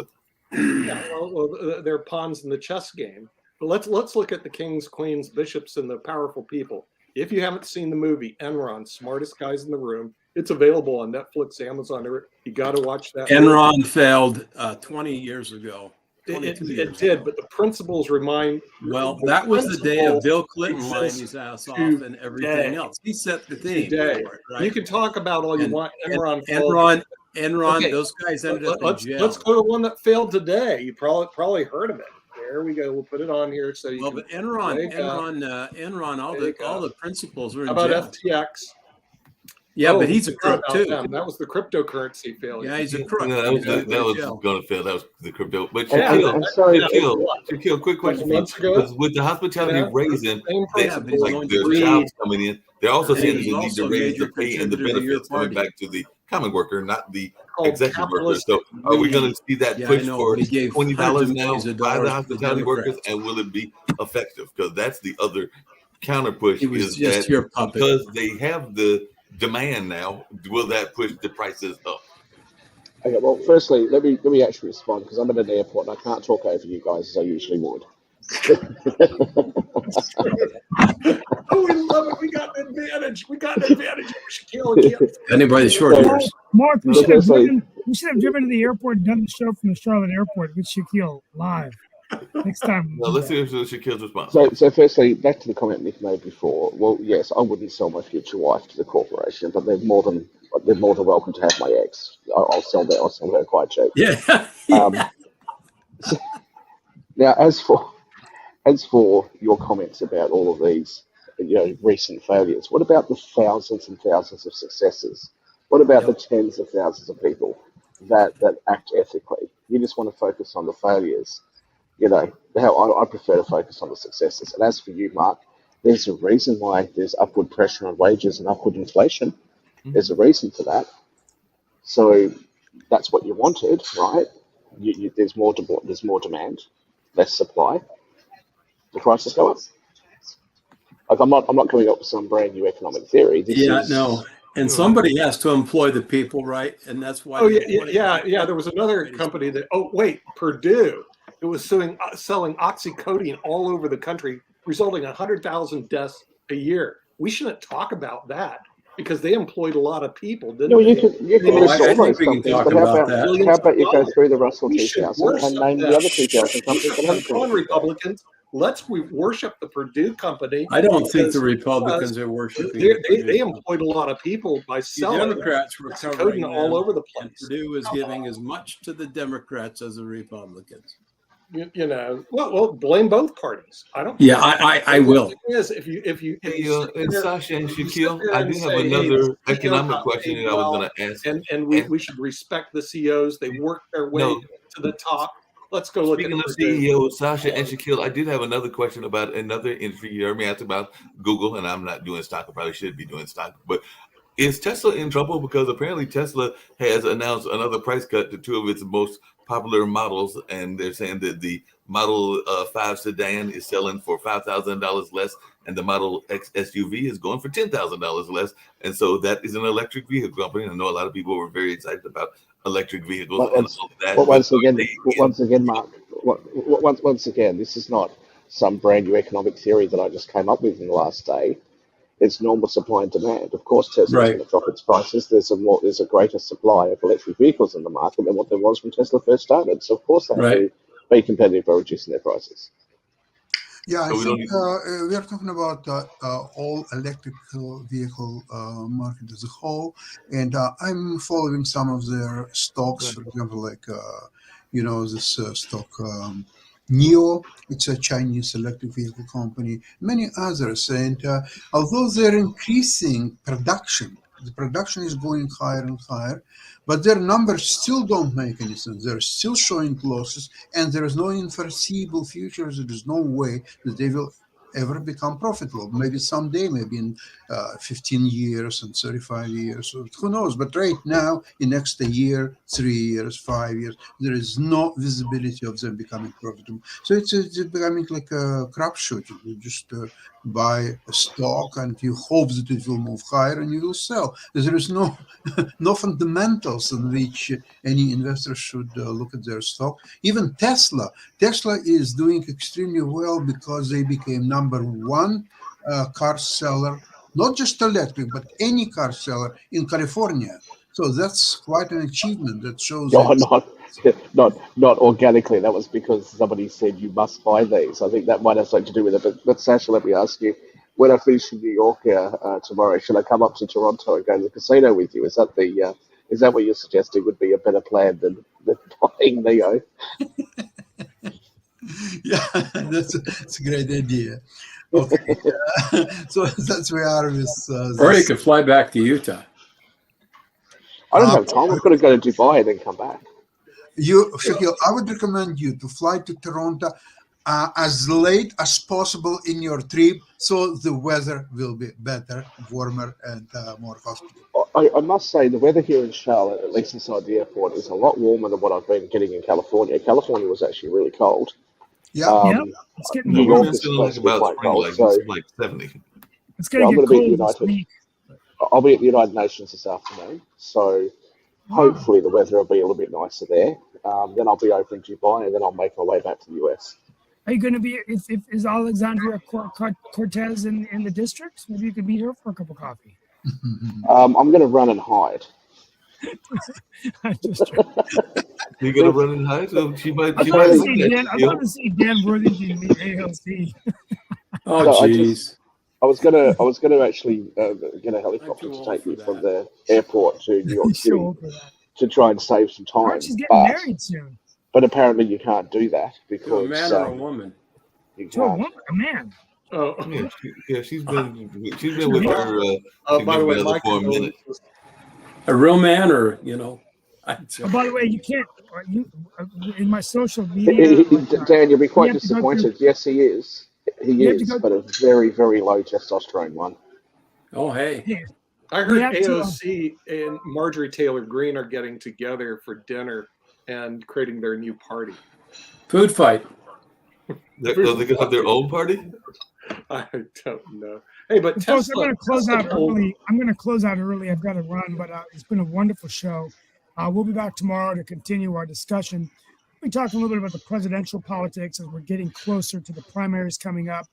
Yeah, well, they're pawns in the chess game. But let's look at the kings, queens, bishops, and the powerful people. If you haven't seen the movie Enron, Smartest Guys in the Room, it's available on Netflix, Amazon. You got to watch that. Enron failed 20 years ago. It did, but the principles remind. Well, that was the day of Bill Clinton lining his ass off and everything else. He set the theme. Right? You can talk about all you want. Enron, okay. Those guys ended up in jail. Let's go to one that failed today. You probably heard of it. There we go. We'll put it on here so you. Well, but Enron, all the principles were in jail. How about FTX? Yeah, but he's a crook too. That was the cryptocurrency failure. Yeah, he's a crook. No, that was going to fail. That was the crypto. But Shaquille, quick question. Because with the hospitality raising, there's jobs coming in. They're also saying that they need to raise the pay and the benefits, coming back to the common worker, not the Called executive worker. capitalist So are we going to see that Yeah, I push know, for but he gave $20 hundreds of now millions of by dollars the to the hospitality workers, Democrats. and will it be effective? Because that's the other counter push, He was is just that your puppet. because they have the demand now, will that push the prices up? Okay, well, firstly, let me actually respond because I'm at an airport and I can't talk over you guys as I usually would. Oh, we love it. We got an advantage. We got an advantage over Shaquille again. Anybody's short So- years. Mark, we So should have firstly- driven to the airport and done the show from the Charlotte airport with Shaquille live. Next time. Well, let's see if Shaquille's response. So firstly, back to the comment Nick made before. Well, yes, I wouldn't sell my future wife to the corporation, but they're more than welcome to have my ex. I'll sell that. I'll sell her quite cheap. Yeah. Now, as for your comments about all of these, recent failures, what about the thousands and thousands of successes? What about the tens of thousands of people that act ethically? You just want to focus on the failures. How I prefer to focus on the successes. And as for you, Mark, there's a reason why there's upward pressure on wages and upward inflation. There's a reason for that. So that's what you wanted, right? There's more demand, less supply. The prices go up. Like I'm not coming up with some brand new economic theory. No. And somebody has to employ the people, right? And that's why. Oh yeah. There was another company that. Oh wait, Purdue. It was selling oxycodone all over the country, resulting in 100,000 deaths a year. We shouldn't talk about that because they employed a lot of people, didn't No, they? you can list all those companies, but how about you go through the Russell We should 2000 and name the other 2,000 companies that haven't on been? Republicans. Let's worship the Purdue company. I don't think because the Republicans are worshiping. They employed a lot of people by The selling Democrats were covering oxycodone all over the and place. Purdue is giving as much to the Democrats as the Republicans. Well, blame both parties. I don't. Yeah, I will. The thing is, if you And Sasha and you sit Shaquille, there I and do have say, hey, another the CEO economic got question paid that I was well, going to ask. and we should respect the CEOs. They work their way No. to the top. Let's go look Speaking at of Purdue. CEO, Sasha and Shaquille, I did have another question about another industry. You heard me ask about Google, and I'm not doing stock. I probably should be doing stock. But is Tesla in trouble? Because apparently Tesla has announced another price cut to two of its most popular models, and they're saying that the Model 5 sedan is selling for $5,000 less, and the Model X SUV is going for $10,000 less. And so that is an electric vehicle company. I know a lot of people were very excited about electric vehicles and all of that. But once but again, Mark, once again, this is not some brand new economic theory that I just came up with in the last day. It's normal supply and demand. Of course, Tesla's Right. going to drop its prices. There's a greater supply of electric vehicles in the market than what there was when Tesla first started. So of course they have to be competitive by reducing their prices. Yeah, I So we don't think we are talking about all electric vehicle market as a whole, and I'm following some of their stocks. For example, like this stock NIO. It's a Chinese electric vehicle company. Many others, and although they're increasing production, the production is going higher and higher, but their numbers still don't make any sense. They're still showing losses, and there is no foreseeable future. There is no way that they will ever become profitable. Maybe someday, maybe in 15 years and 35 years, or who knows? But right now, in next year, 3 years, 5 years, there is no visibility of them becoming profitable. So it's becoming like a crapshoot. You just buy a stock and you hope that it will move higher and you will sell. There is no no fundamentals in which any investor should look at their stock. Even Tesla is doing extremely well because they became number one car seller, not just electric, but any car seller in California. So that's quite an achievement. That shows. Not organically. That was because somebody said you must buy these. I think that might have something to do with it. But Sasha, let me ask you: when I finish in New York tomorrow, should I come up to Toronto and go to the casino with you? Is that what you're suggesting would be a better plan than buying Neo? Yeah, that's a great idea. Okay, so that's where we are with. Or you could fly back to Utah. I don't have time. I've got to go to Dubai and then come back. Shaquille, I would recommend you to fly to Toronto as late as possible in your trip, so the weather will be better, warmer, and more hospitable. I must say the weather here in Charlotte, at least inside the airport, is a lot warmer than what I've been getting in California. California was actually really cold. Yeah. Yeah, it's getting New warmer. York It's is gonna supposed look to be about quite spring cold, like so it's like 70. It's going I'm to get going to be at cold this United. week. I'll be at the United Nations this afternoon, so hopefully the weather will be a little bit nicer there. Then I'll be over in Dubai, and then I'll make my way back to the US. Are you going to be? Is Alexandria Cortez in the district? Maybe you could meet her for a cup of coffee. I'm going to run and hide. I'm just joking. You're gonna run and hide, so she might. I'd She love might to look see at Dan. I'd you. love to see Dan Worthington meet AOC. Oh, So I jeez. I was gonna actually get a helicopter I'm too to old take for me from that. the airport to New York He's so City old for that. to try and save some I time. heard she's getting But married soon apparently you can't do that To a because man or a woman? you to a can't. woman, a man. Oh, Yeah, she's been with her by the way, significant other my for a minute. condolences. A real man, or you know? Oh, by the way, you can't. In my social media, Dan, you'll be quite you have to go through- disappointed. Yes, he is. He You have to is, go- but a very, very low testosterone one. Oh, hey. yeah, I We heard have to, AOC and Marjorie Taylor Greene are getting together for dinner and creating their new party. Food fight. Are they gonna have their own party? I don't know. Hey, but folks, I'm Tesla. going to close out Tesla told- early. I'm going to close out early. I've got to run, but it's been a wonderful show. We'll be back tomorrow to continue our discussion. We talked a little bit about the presidential politics as we're getting closer to the primaries coming up.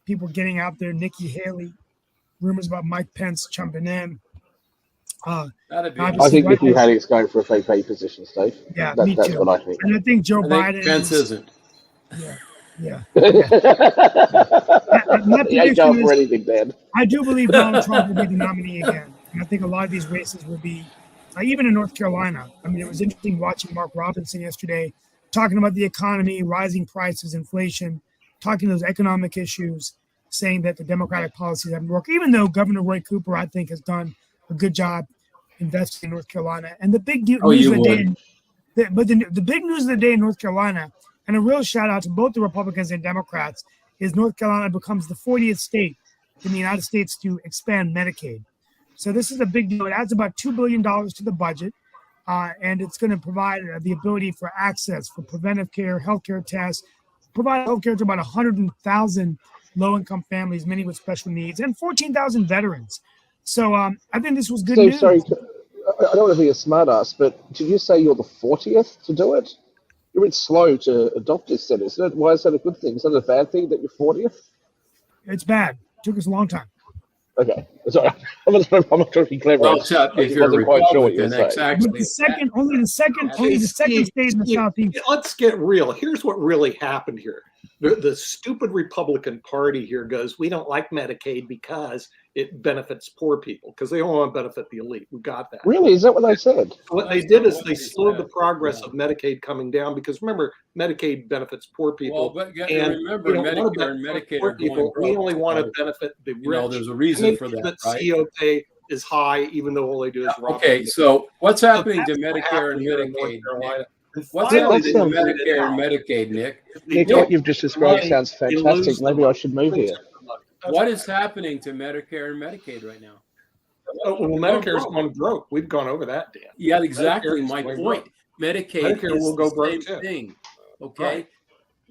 People getting out there. Nikki Haley, rumors about Mike Pence jumping in. That'd be. Obviously, I think right Nikki now- Haley's going for a VP position, Steve. Yeah, me That's too. what I think. And I think Joe I Biden. think Pence isn't. Yeah. he My ain't going prediction for is, anything, Dan. I do believe Donald Trump will be the nominee again. And I think a lot of these races will be, even in North Carolina. I mean, it was interesting watching Mark Robinson yesterday talking about the economy, rising prices, inflation, talking those economic issues, saying that the Democratic policies haven't worked, even though Governor Roy Cooper, I think, has done a good job investing in North Carolina. And the big news Oh, of you the day, would. but the big news of the day in North Carolina, and a real shout out to both the Republicans and Democrats, is North Carolina becomes the 40th state in the United States to expand Medicaid. So this is a big deal. It adds about $2 billion to the budget, and it's going to provide the ability for access for preventive care, healthcare tests, provide healthcare to about 100,000 low-income families, many with special needs, and 14,000 veterans. So I think this was good Steve, news. sorry, I don't want to be a smartass, but did you say you're the 40th to do it? You're a bit slow to adopt this, then, isn't it? Why is that a good thing? Is that a bad thing that you're 40th? It's bad. It took us a long time. Okay, sorry. I'm not trying to be clever. Well, Chuck, I if you're a wasn't quite sure what you were Republican, saying. that's But actually only the second state in the Steve, Southeast. Let's get real. Here's what really happened here. The stupid Republican Party here goes, we don't like Medicaid because it benefits poor people, because they don't want to benefit the elite. We got that. Really? Is that what they said? What they did is they slowed the progress of Medicaid coming down, because remember, Medicaid benefits poor people. well, but and remember, we don't want to Medicare and benefit Medicaid poor are going people. We broke. only want to So, benefit the rich. you know, there's a And reason they for think that, right? CO pay is high, even though all they do is rob Okay, people. so what's So happening to that's what Medicare and happened here in North Medicaid? Carolina. And What's Yeah, happening that to sounds- Medicare and Medicaid, Nick? Nick, what you've just described sounds fantastic. Maybe I should move here. What is happening to Medicare and Medicaid right now? Oh, well, Medicare's gone broke. We've gone over that, Dan. Yeah, exactly Medicare is my going point. Medicaid Medicare is will go the broke same too. thing. Okay. Right.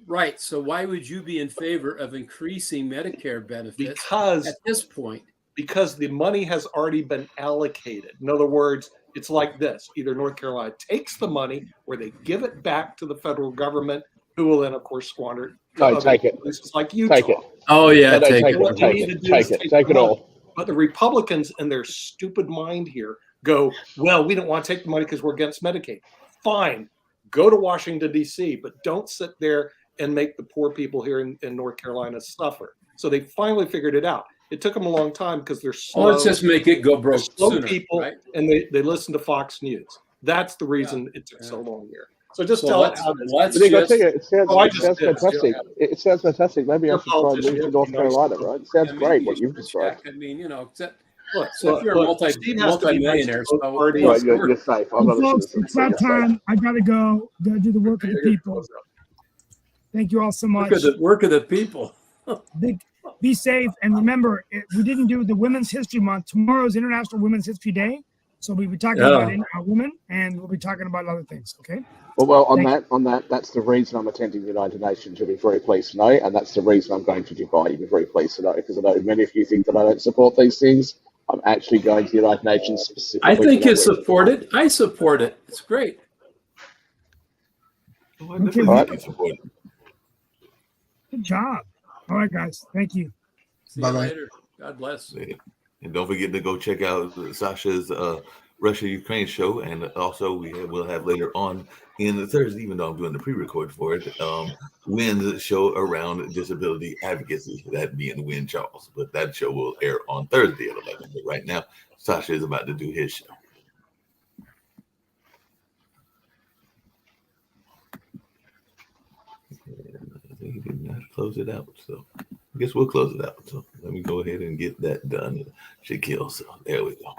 Right. So why would you be in favor of increasing Medicare benefits Because at this point? the money has already been allocated. In other words, it's like this: either North Carolina takes the money, or they give it back to the federal government, who will then, of course, squander it. to No, other take it. places like Utah. Take it. Oh yeah, No, no, take take it. it. What they Take need to it. do is Take it. take Take the it all. But the Republicans, in their stupid mind here, go, well, we don't want to take the money because we're against Medicaid. Fine, go to Washington, D.C., but don't sit there and make the poor people here in North Carolina suffer. So they finally figured it out. It took them a long time because they're slow. Well, let's just make it go They're broke slow sooner, people, right? and they listen to Fox News. That's the reason it took so long here. So just So tell it let's, how it is. let's Nick, I just tell you, it sounds, Oh, I it just sounds did. fantastic. It sounds fantastic. Maybe I Your should try and politician move to would North be nice. Carolina, right? It sounds I mean, great you what you've should described. check. I mean, you know, Look, so if you're a look, Steve has to be nice to multi-millionaire, both so parties. Right, you're safe. I'm Well, not a folks, citizen. it's so that you're safe. time. I gotta go. Gotta do the work of the people. Thank you all so much. Work of the people. Be safe. And remember, we didn't do the Women's History Month. Tomorrow's International Women's History Day. So we'll be talking about women, and we'll be talking about other things. Okay. Well, on that, that's the reason I'm attending the United Nations. You'll be very pleased to know, and that's the reason I'm going to Dubai. You'll be very pleased to know, because I know many of you think that I don't support these things. I'm actually going to the United Nations specifically. I think you support it. I support it. It's great. Okay, Right. good job. All right, guys. Thank you. See you Bye-bye. later. God bless. And don't forget to go check out Sasha's Russia-Ukraine show, and also we'll have later on in the Thursday, even though I'm doing the pre-record for it, Wynn's show around disability advocacy, that being Wynn Charles. But that show will air on Thursday at 11. But right now, Sasha is about to do his show. I think he did not close it out, so I guess we'll close it out. So let me go ahead and get that done. Shaquille, so there we go.